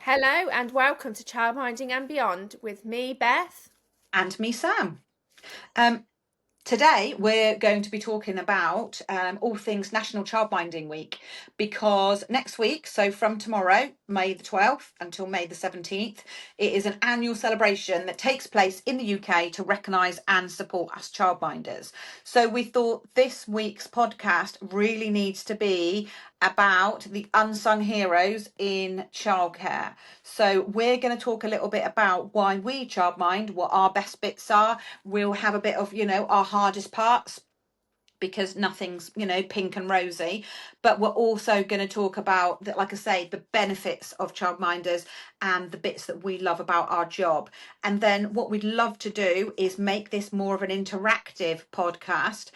Hello and welcome to Childminding and Beyond with me, Beth. And me, Sam. Um, Today we're going to be talking about all things National Childminding Week, because next week, so from tomorrow, May the 12th until May the 17th, it is an annual celebration that takes place in the UK to recognise and support us childminders. So we thought this week's podcast really needs to be about the unsung heroes in childcare. So we're going to talk a little bit about why we childmind, what our best bits are. We'll have a bit of, our hardest parts, because nothing's, pink and rosy. But we're also going to talk about that, like I say, the benefits of childminders and the bits that we love about our job. And then what we'd love to do is make this more of an interactive podcast,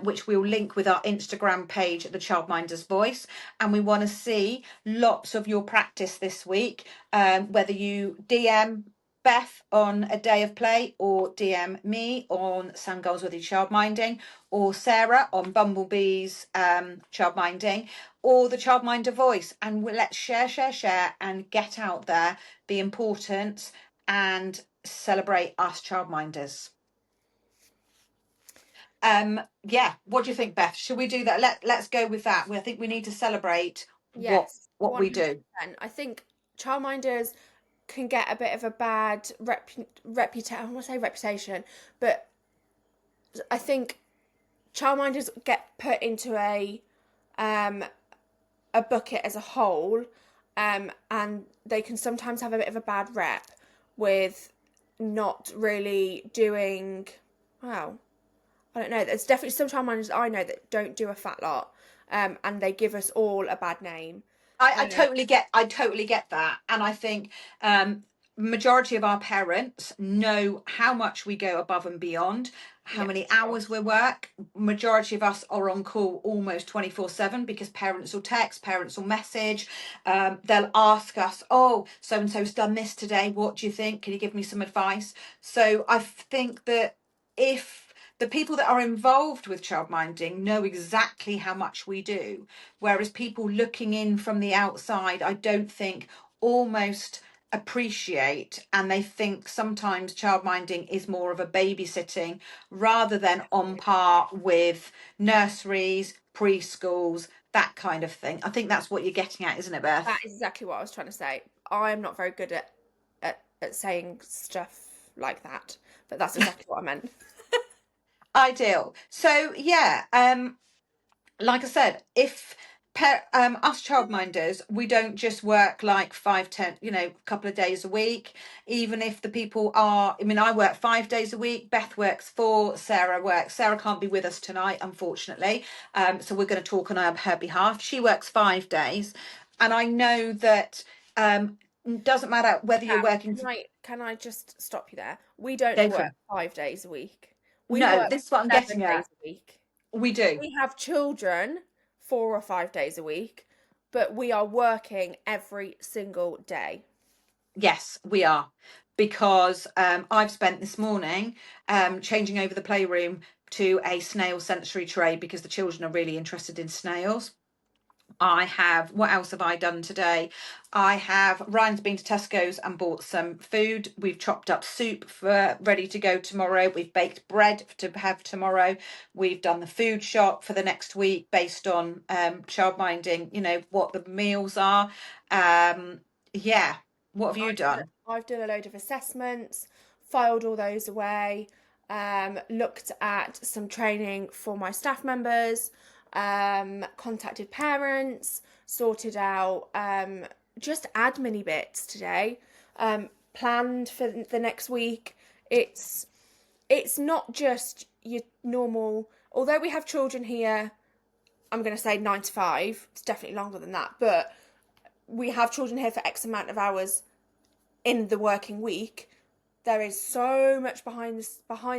which we'll link with our Instagram page, the Childminders Voice. And we want to see lots of your practice this week, whether you DM Beth on a day of play, or DM me on Sam Goes With Your Childminding, or Sarah on Bumblebee's Childminding, or the Childminder Voice. And let's share, and get out there the importance and celebrate us childminders. What do you think, Beth? Should we do that? Let's go with that. I think we need to celebrate Yes, what we do. 100%. I think childminders can get a bit of a bad reputation. I want to say reputation, but I think childminders get put into a bucket as a whole, and they can sometimes have a bit of a bad rep with not really doing well. I don't know. There's definitely some childminders I know that don't do a fat lot, and they give us all a bad name. I totally get that, and I think majority of our parents know how much we go above and beyond, how many hours we work. Majority of us are on call almost 24/7, because parents will text, parents will message, they'll ask us, oh, so and so's done this today, what do you think, can you give me some advice? So I think that if the people that are involved with childminding know exactly how much we do, whereas people looking in from the outside, I don't think almost appreciate, and they think sometimes childminding is more of a babysitting rather than on par with nurseries, preschools, that kind of thing. I think that's what you're getting at, isn't it, Beth? That is exactly what I was trying to say. I'm not very good at saying stuff like that, but that's exactly what I meant. Ideal. So yeah, like I said, if us childminders, we don't just work like 5, 10, a couple of days a week. Even if the people are, I work 5 days a week, Beth works 4, Sarah can't be with us tonight, unfortunately, so we're going to talk on her behalf. She works 5 days, and I know that doesn't matter whether you're working. Can I just stop you there? We don't Go for work it. 5 days a week. We No, work this is what I'm 7 getting days at. a week. We do. We have children 4 or 5 days a week, but we are working every single day. Yes, we are, because I've spent this morning changing over the playroom to a snail sensory tray, because the children are really interested in snails. What else have I done today? Ryan's been to Tesco's and bought some food. We've chopped up soup for ready to go tomorrow. We've baked bread to have tomorrow. We've done the food shop for the next week based on childminding, what the meals are. Yeah. What have you done? I've done a load of assessments, filed all those away, looked at some training for my staff members, contacted parents, sorted out just admin bits today, planned for the next week. It's not just your normal, although we have children here, I'm going to say 9 to 5, it's definitely longer than that, but we have children here for X amount of hours in the working week. There is so much behind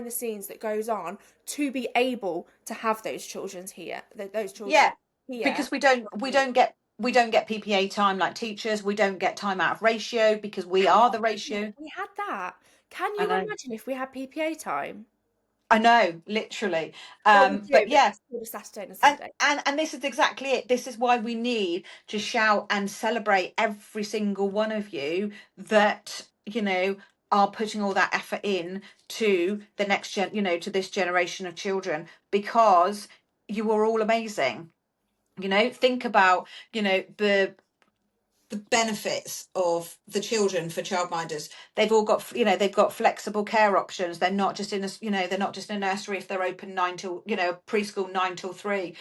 the scenes that goes on to be able to have those children here. Yeah, because we don't get PPA time like teachers. We don't get time out of ratio, because we are the ratio. We had that. Can I you know. imagine if we had PPA time? I know, literally. Well, we do, But but yeah, it's called a Saturday and a and, Sunday. and this is exactly it. This is why we need to shout and celebrate every single one of you that, are putting all that effort in to the next to this generation of children, because you are all amazing. Think about, the benefits of the children for childminders. They've got flexible care options. They're not just in a they're not just in a nursery if they're open 9 till preschool 9 till 3.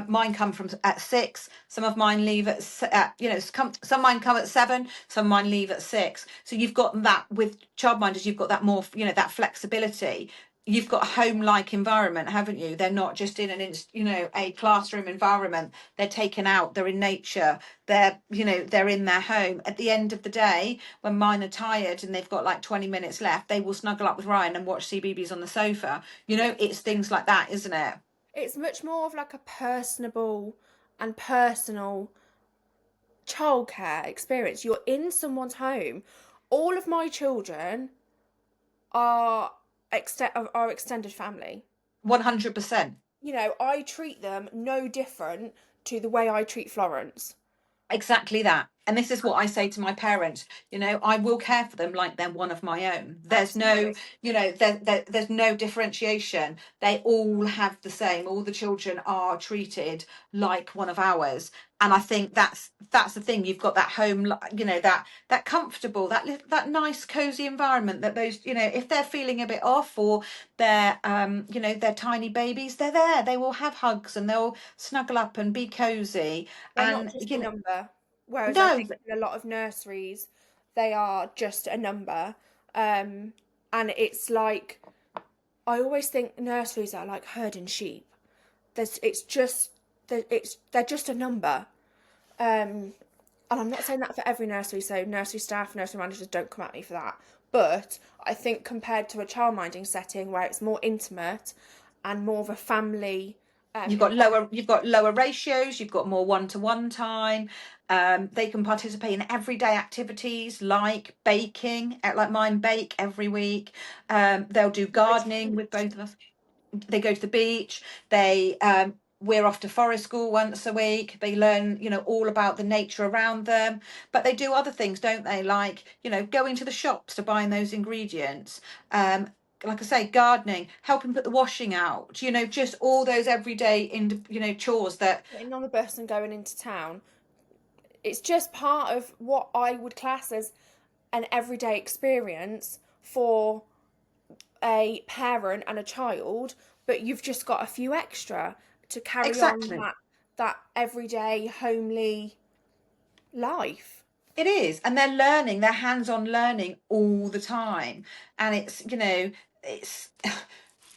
Mine come from at 6. Some of mine leave some of mine come at 7. Some of mine leave at 6. So you've got that with childminders. You've got that more that flexibility. You've got a home-like environment, haven't you? They're not just in a classroom environment. They're taken out. They're in nature. They're in their home. At the end of the day, when mine are tired and they've got like 20 minutes left, they will snuggle up with Ryan and watch CBeebies on the sofa. Yeah. It's things like that, isn't it? It's much more of like a personable and personal childcare experience. You're in someone's home. All of my children are are extended family. 100%. I treat them no different to the way I treat Florence. Exactly that. And this is what I say to my parents. I will care for them like they're one of my own. There's no, Absolutely. there's no differentiation. They all have the same. All the children are treated like one of ours. And I think that's the thing. You've got that home, that comfortable, that nice cozy environment that those, if they're feeling a bit off, or they're tiny babies, they're there. They will have hugs and they'll snuggle up and be cozy. They're not And just a number. Whereas I no, think in a lot of nurseries, they are just a number. And it's like, I always think nurseries are like herding sheep. They're just a number. And I'm not saying that for every nursery, so nursery staff, nursery managers, don't come at me for that. But I think compared to a childminding setting where it's more intimate and more of a family, you've got lower ratios, you've got more one-to-one time. They can participate in everyday activities like baking, like mine bake every week. They'll do gardening with both of us. They go to the beach. We're off to forest school once a week. They learn all about the nature around them, but they do other things, don't they, like going to the shops to buy those ingredients. Like I say, gardening, helping put the washing out, just all those everyday chores that getting on the bus and going into town. It's just part of what I would class as an everyday experience for a parent and a child, but you've just got a few extra to carry on exactly. that everyday homely life. It is, and they're hands-on learning all the time, and it's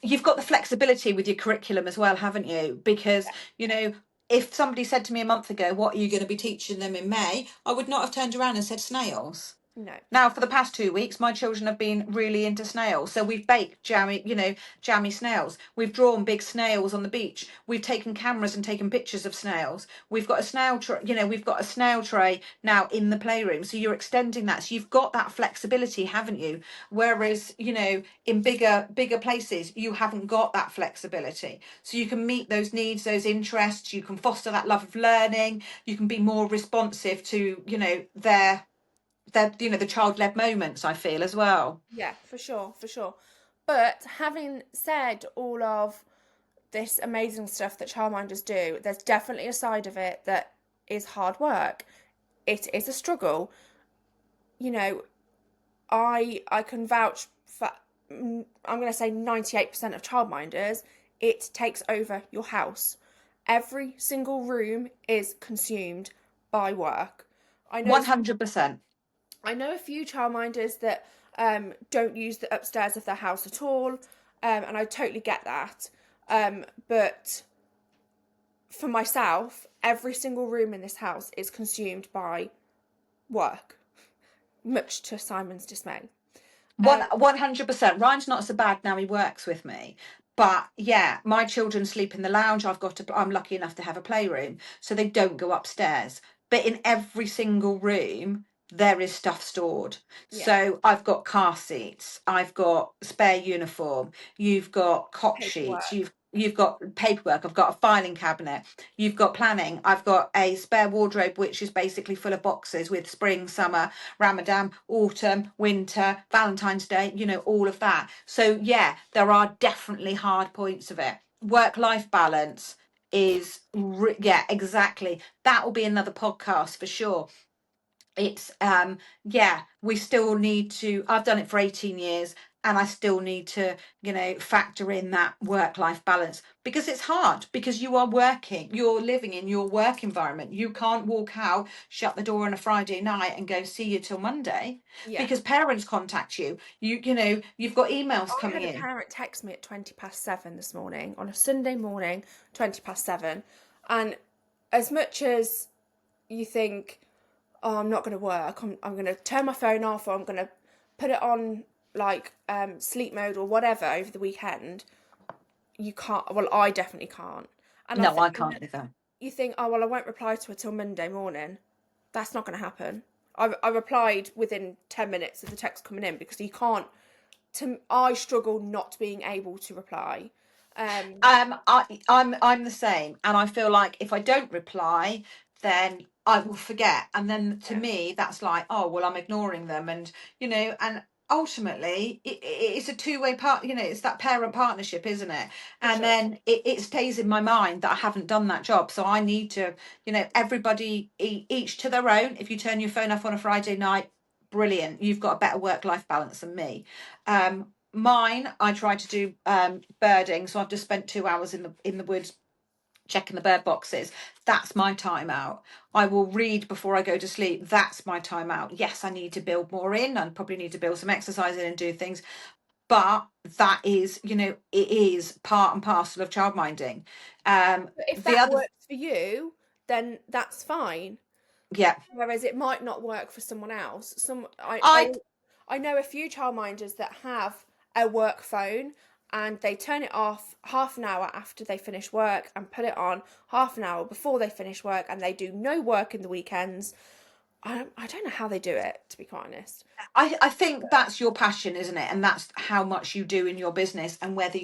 you've got the flexibility with your curriculum as well, haven't you? Because if somebody said to me a month ago, "What are you going to be teaching them in May?" I would not have turned around and said snails. No. Now, for the past 2 weeks, my children have been really into snails. So we've baked jammy snails. We've drawn big snails on the beach. We've taken cameras and taken pictures of snails. We've got a snail tray now in the playroom. So you're extending that. So you've got that flexibility, haven't you? Whereas, in bigger places, you haven't got that flexibility. So you can meet those needs, those interests. You can foster that love of learning. You can be more responsive to, the child-led moments, I feel, as well. Yeah, for sure, for sure. But having said all of this amazing stuff that childminders do, there's definitely a side of it that is hard work. It is a struggle. You know, I can vouch for I'm going to say 98% of childminders, it takes over your house. Every single room is consumed by work. I know 100%. I know a few childminders that don't use the upstairs of their house at all, and I totally get that. But for myself, every single room in this house is consumed by work, much to Simon's dismay. 100%. Ryan's not so bad now, he works with me. But yeah, my children sleep in the lounge. I'm lucky enough to have a playroom, so they don't go upstairs. But in every single room, there is stuff stored. Yeah. So I've got car seats, I've got spare uniform, you've got cot sheets, Paperwork. you've got paperwork, I've got a filing cabinet, you've got planning, I've got a spare wardrobe which is basically full of boxes with spring, summer, Ramadan, autumn, winter, Valentine's Day, all of that. So yeah, there are definitely hard points of it. Work-life balance is yeah, exactly. That will be another podcast for sure. It's yeah, we still need to, I've done it for 18 years and I still need to factor in that work-life balance, because it's hard, because you are working, you're living in your work environment. You can't walk out, shut the door on a Friday night and go see you till Monday, Yeah. because parents contact you. You've got emails I coming had a in. parent text me at 20 past 7 this morning on a Sunday morning, 20 past 7. And as much as you think, oh, I'm not going to work, I'm going to turn my phone off, or I'm going to put it on like sleep mode or whatever over the weekend, you can't. Well, I definitely can't. And No, I can't do that. you think, oh, well, I won't reply to her till Monday morning. That's not going to happen. I replied within 10 minutes of the text coming in, because you can't. I struggle not being able to reply. I'm the same, and I feel like if I don't reply, then I will forget, and then to Yeah, me that's like, oh well, I'm ignoring them, and and ultimately it's a two-way part. It's that parent partnership, isn't it? for And sure. then it stays in my mind that I haven't done that job, so I need to, everybody each to their own. If you turn your phone off on a Friday night, brilliant, you've got a better work-life balance than me. Mine, I try to do birding, so I've just spent 2 hours in the woods checking the bird boxes. That's my time out. I will read before I go to sleep. That's my time out. Yes, I need to build more in, and probably need to build some exercise in and do things, but that is, it is part and parcel of childminding. But if The that other, works for you, then that's fine. yeah, Whereas it might not work for someone else. I I know a few childminders that have a work phone, and they turn it off half an hour after they finish work and put it on half an hour before they finish work, and they do no work in the weekends. I don't know how they do it, to be quite honest. I think that's your passion, isn't it? And that's how much you do in your business, and whether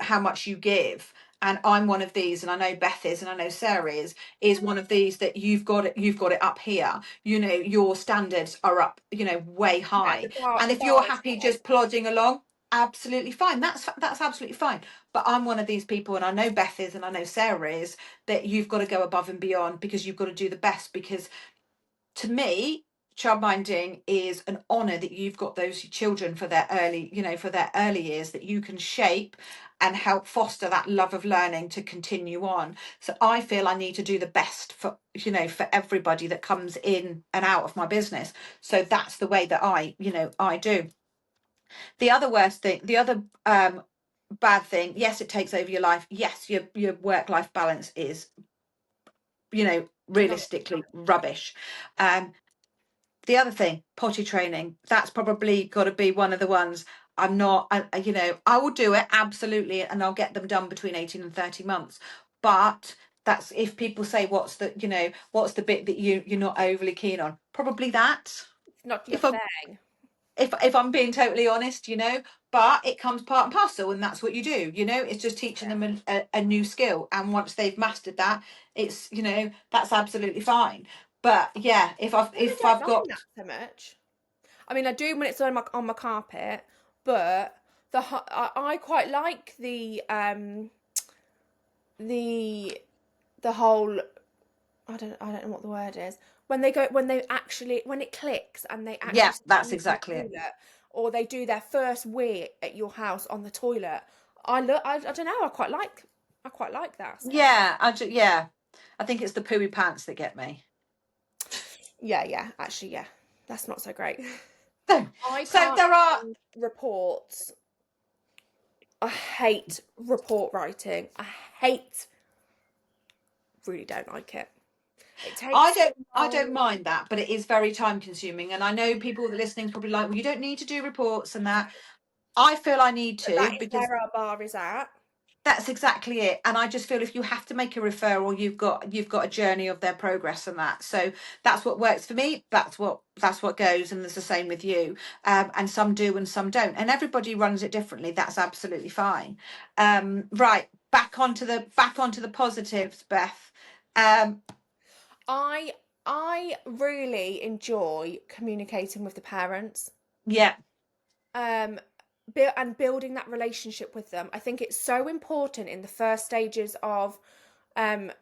how much you give. And I'm one of these, and I know Beth is, and I know Sarah is one of these, that you've got it up here. Your standards are up, way Yeah, high. And the if you're bar is happy high. just plodding along, absolutely fine. That's absolutely fine. But I'm one of these people, and I know Beth is, and I know Sarah is, that you've got to go above and beyond, because you've got to do the best. Because to me, childminding is an honor that you've got those children for their early, for their early years, that you can shape and help foster that love of learning to continue on. So I feel I need to do the best for, for everybody that comes in and out of my business. So that's the way that I do. The other worst thing, the other bad thing, yes, it takes over your life. Yes, your work life balance is, Not realistically rubbish. The other thing, potty training, that's probably got to be one of the ones. I'm not, I will do it absolutely, and I'll get them done between 18 and 30 months. But that's, if people say, what's the bit that you're not overly keen on? Probably that. not your If I'm thing. if I'm being totally honest, but it comes part and parcel, and that's what you do. It's just teaching Yeah. them a new skill, and once they've mastered that, it's, that's absolutely fine. But yeah, if I've I if don't I've mind got, that so much. I mean, I do when it's on my carpet, but I quite like the the whole, I don't know what the word is, when they actually, when it clicks and they actually yeah, start that's using the exactly it. toilet, or they do their first wee at your house on the toilet. I don't know, I quite like that aspect. Yeah, yeah, I think it's the pooey pants that get me. Yeah, actually, yeah, that's not so great. So, I so can't there are, stand reports. I hate report writing. Really don't like it. It I takes so don't, I long. don't mind that, but it is very time consuming. And I know people that are listening probably like, well, you don't need to do reports and that. I feel I need But that to, is because where our bar is at. That's exactly it. And I just feel if you have to make a referral, you've got a journey of their progress and that. So that's what works for me. That's what goes, and it's the same with you. And some do and some don't. And everybody runs it differently. That's absolutely fine. Right, back onto the positives, Beth. Um, I I really enjoy communicating with the parents. yeah, Um, and building that relationship with them. I think it's so important in the first stages of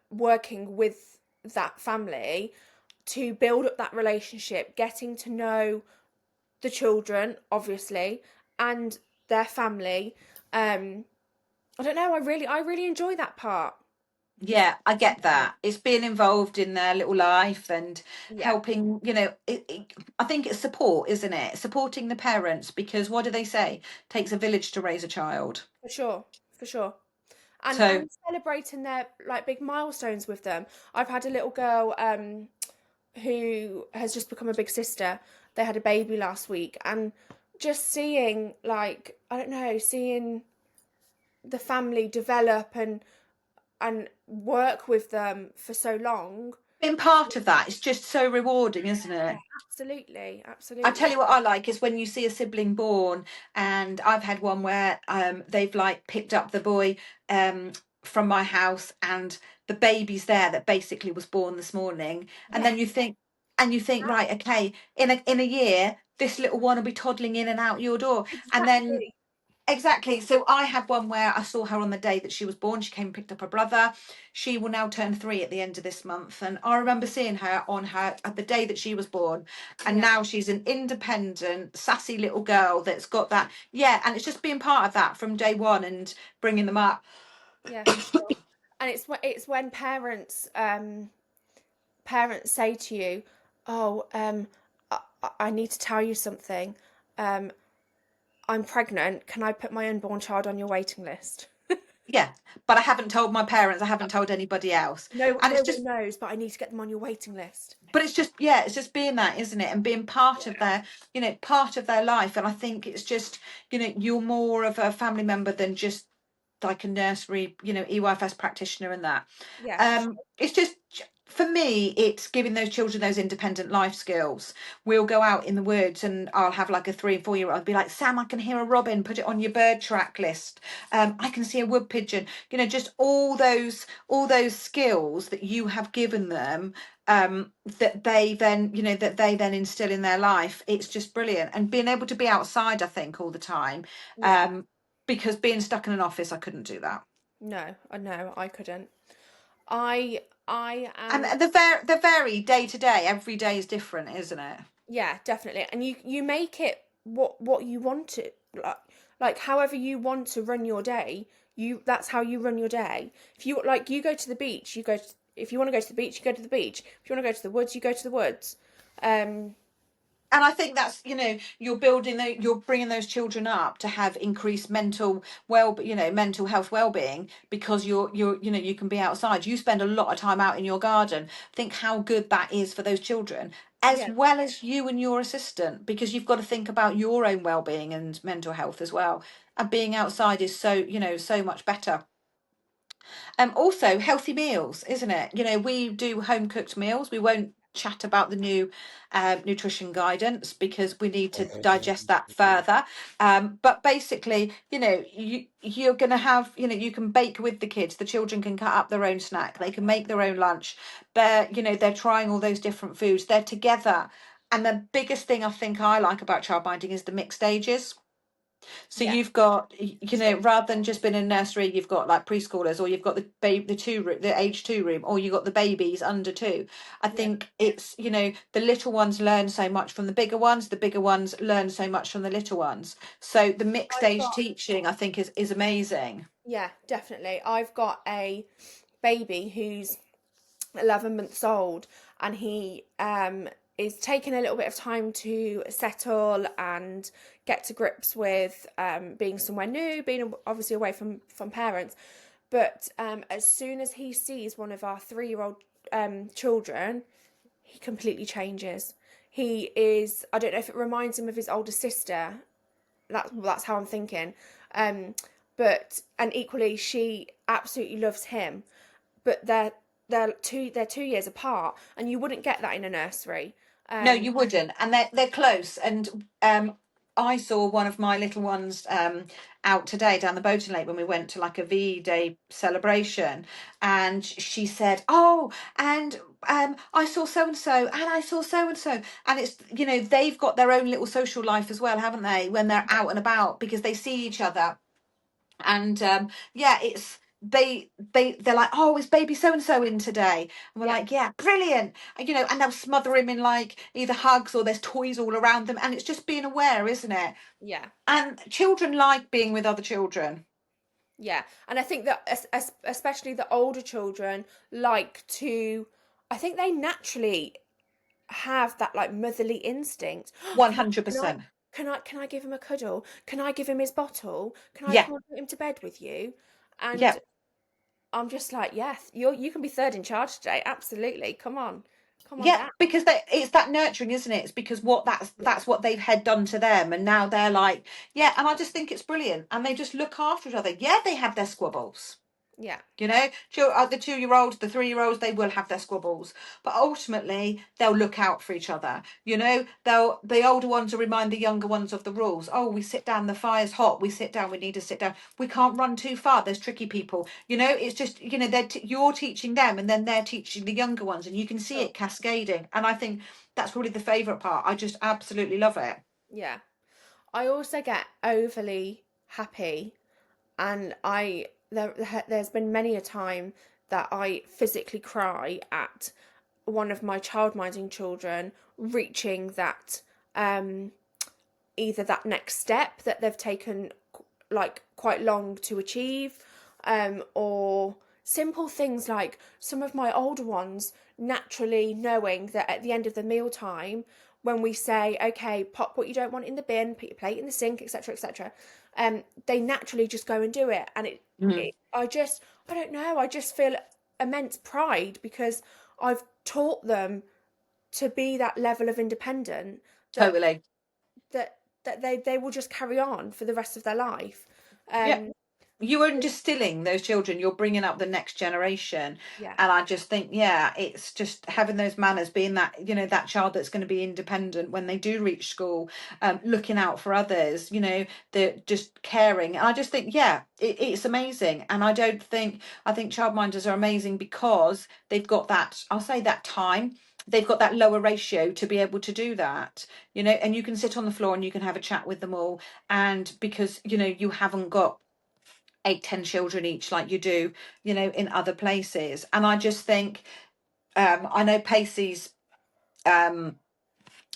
working with that family to build up that relationship, getting to know the children, obviously, and their family. I don't know. I really enjoy that part. yeah, I get that. It's being involved in their little life and Yeah, helping, I think it's support, isn't it? Supporting the parents, because what do they say? Takes a village to raise a child. for sure, for sure. And So celebrating their like big milestones with them. I've had a little girl who has just become a big sister. They had a baby last week, and just seeing like I don't know, seeing the family develop and work with them for so long. being part of that is just so rewarding, isn't Yeah, it? absolutely, I tell absolutely. you what I like is when you see a sibling born, and I've had one where they've like picked up the boy um from my house, and the baby's there that basically was born this morning, and Yeah, then you think right, okay, in a year this little one will be toddling in and out your door, and then exactly. exactly. So I had one where I saw her on the day that she was born. She came and picked up her brother. She will now turn 3 at the end of this month. And I remember seeing her on her at the day that she was born. And Yeah, now she's an independent, sassy little girl that's got that. Yeah. And it's just being part of that from day one and bringing them up. yeah, for sure. And it's when parents say to you, "Oh, I need to tell you something. Um, I'm pregnant. Can I put my unborn child on your waiting list?" Yeah. But I haven't told my parents. I haven't told anybody else. No, And no it's one just, knows, but I need to get them on your waiting list. but it's just, yeah, it's just being that, isn't it? And being part of their, part of their life. And I think it's just, you're more of a family member than just like a nursery, EYFS practitioner and that. Yeah, for sure. It's just, for me, it's giving those children those independent life skills. We'll go out in the woods and I'll have like a 3 and 4 year old be like, Sam, I can hear a robin, put it on your bird track list. I can see a wood pigeon, just all those skills that you have given them, that they then instill in their life. It's just brilliant. And being able to be outside, I think, all the time. Yeah. Um, because being stuck in an office, I couldn't do that. No, I know I couldn't. I And am. the very day to day, every day is different, isn't it? Yeah, definitely. And you make it what you want it like however you want to run your day. That's how you run your day. If you like, you go to the beach. If you want to go to the beach, you go to the beach. If you want to go to the woods, you go to the woods. Um, And I think that's, you're bringing those children up to have increased mental health well-being, because you can be outside. You spend a lot of time out in your garden. Think how good that is for those children, as yeah, well as you and your assistant, because you've got to think about your own well-being and mental health as well. And being outside is so much better. Also, healthy meals, isn't it? We do home cooked meals. We won't chat about the new nutrition guidance because we need to digest that further. But basically, you're going to have, you can bake with the kids. The children can cut up their own snack. They can make their own lunch. They're trying all those different foods. They're together. And the biggest thing I think I like about childminding is the mixed ages. So yeah, you've got, for sure. rather than just being in nursery, you've got like preschoolers, or you've got the age 2 room, or you've got the babies under 2. I Yeah, think it's, the little ones learn so much from the bigger ones learn so much from the little ones. So the mixed I've age got. teaching, I think, is amazing. Yeah, definitely. I've got a baby who's 11 months old, and he is taking a little bit of time to settle and get to grips with being somewhere new, being obviously away from parents. But as soon as he sees one of our 3-year-old children, he completely changes. He is, I don't know if it reminds him of his older sister. That's how I'm thinking. Um, and equally she absolutely loves him, but they're 2 years apart, and you wouldn't get that in a nursery. No, Um, you wouldn't, and they're close. And I saw one of my little ones out today down the boating lake when we went to like a VE Day celebration, and she said, "Oh, and I saw so and so, and I saw so and so," and it's they've got their own little social life as well, haven't they? When they're out and about because they see each other, and yeah, it's they're like, "Oh, is baby so and so in today?" And we're yeah, like, "Yeah, brilliant." And they'll smother him in like either hugs or there's toys all around them, and it's just being aware, isn't it? yeah, And children like being with other children. yeah. And I think that especially the older children like to, I think they naturally have that like motherly instinct. Can I 100%. can I give him a cuddle? Can I give him his bottle? Can I Yeah, come and put him to bed with you? yeah. And I'm just like, yes, you can be third in charge today. Absolutely. Come on Yeah, down. because it's that nurturing, isn't it? It's because Yeah, that's what they've had done to them, and now they're like, yeah. And I just think it's brilliant, and they just look after each other. Yeah, they have their squabbles. yeah, The 2-year-olds, the 3-year-olds, they will have their squabbles, but ultimately they'll look out for each other. The older ones will remind the younger ones of the rules. Oh, we sit down, the fire's hot, we sit down, we need to sit down. We can't run too far, there's tricky people. It's just, you're teaching them and then they're teaching the younger ones, and you can see sure. it cascading. And I think that's probably the favourite part. I just absolutely love it. Yeah. I also get overly happy, and there's been many a time that I physically cry at one of my childminding children reaching that um either that next step that they've taken like quite long to achieve, or simple things like some of my older ones naturally knowing that at the end of the meal time, when we say, okay, pop what you don't want in the bin, put your plate in the sink, etc., etc., they naturally just go and do it. And Mhm. I don't know, I just feel immense pride because I've taught them to be that level of independent that Totally. that they will just carry on for the rest of their life. Yeah. Um, You are distilling those children, you're bringing up the next generation. yeah, And I just think, yeah, it's just having those manners, being that child that's going to be independent when they do reach school, looking out for others, they're just caring. And I just think, yeah, it's amazing. And I think childminders are amazing because they've got that, I'll say, that time. They've got that lower ratio to be able to do that, and you can sit on the floor and you can have a chat with them all. And because you haven't got 8, 10 children each like you do in other places. And I just think, I know Pacey's um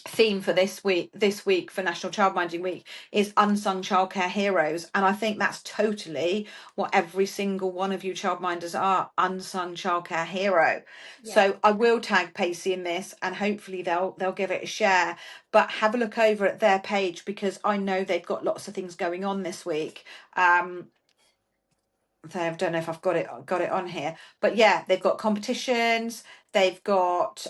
theme for this week for National Childminding Week is unsung childcare heroes, and I think that's totally what every single one of you childminders are, unsung childcare hero. yeah, So I will tag Pacey in this, and hopefully they'll give it a share. But have a look over at their page because I know they've got lots of things going on this week. So I don't know if I've got it on here, but yeah, they've got competitions, they've got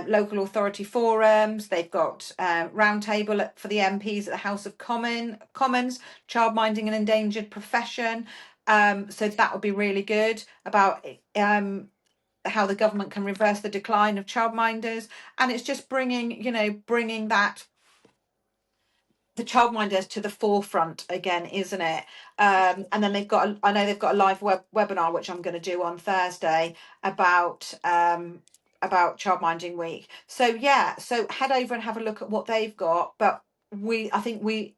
local authority forums, they've got roundtable for the MPs at the House of Commons, childminding an endangered profession. So that would be really good about how the government can reverse the decline of childminders, and it's just bringing that the childminders to the forefront again, isn't it? And then I know they've got a live webinar which I'm going to do on Thursday about childminding week. So yeah, so head over and have a look at what they've got. But I think we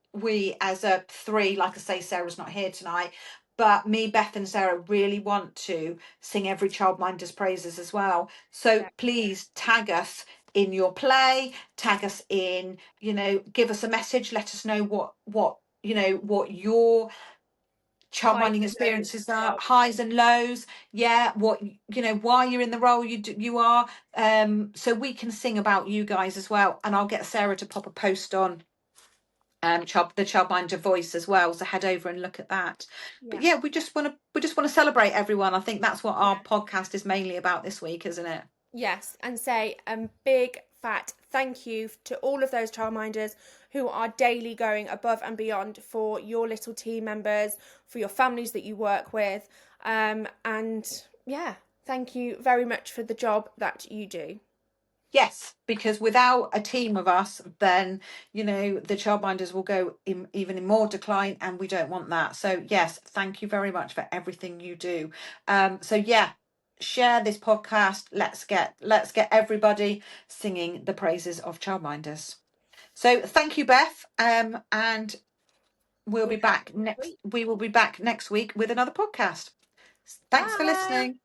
as a three, like I say, Sarah's not here tonight, but me, Beth, and Sarah really want to sing every childminder's praises as well. So yeah. please tag us in your play, tag us in, give us a message, let us know what your Highs childminding and lows as experiences are, well. highs and lows. Yeah, why you're in the role you are, so we can sing about you guys as well. And I'll get Sarah to pop a post on the childminder voice as well, so head over and look at that. But Yeah, yeah, we just want to celebrate everyone. I think that's what our yeah. podcast is mainly about this week, isn't it? Yes, and say big fat thank you to all of those childminders who are daily going above and beyond for your little team members, for your families that you work with. And yeah, thank you very much for the job that you do. Yes, because without a team of us, then, you know, the childminders will go even in more decline, and we don't want that. So yes, thank you very much for everything you do. So yeah, share this podcast. Let's get everybody singing the praises of childminders. So thank you, Beth. And we'll be back next. We will be back next week with another podcast. Thanks for Bye. listening.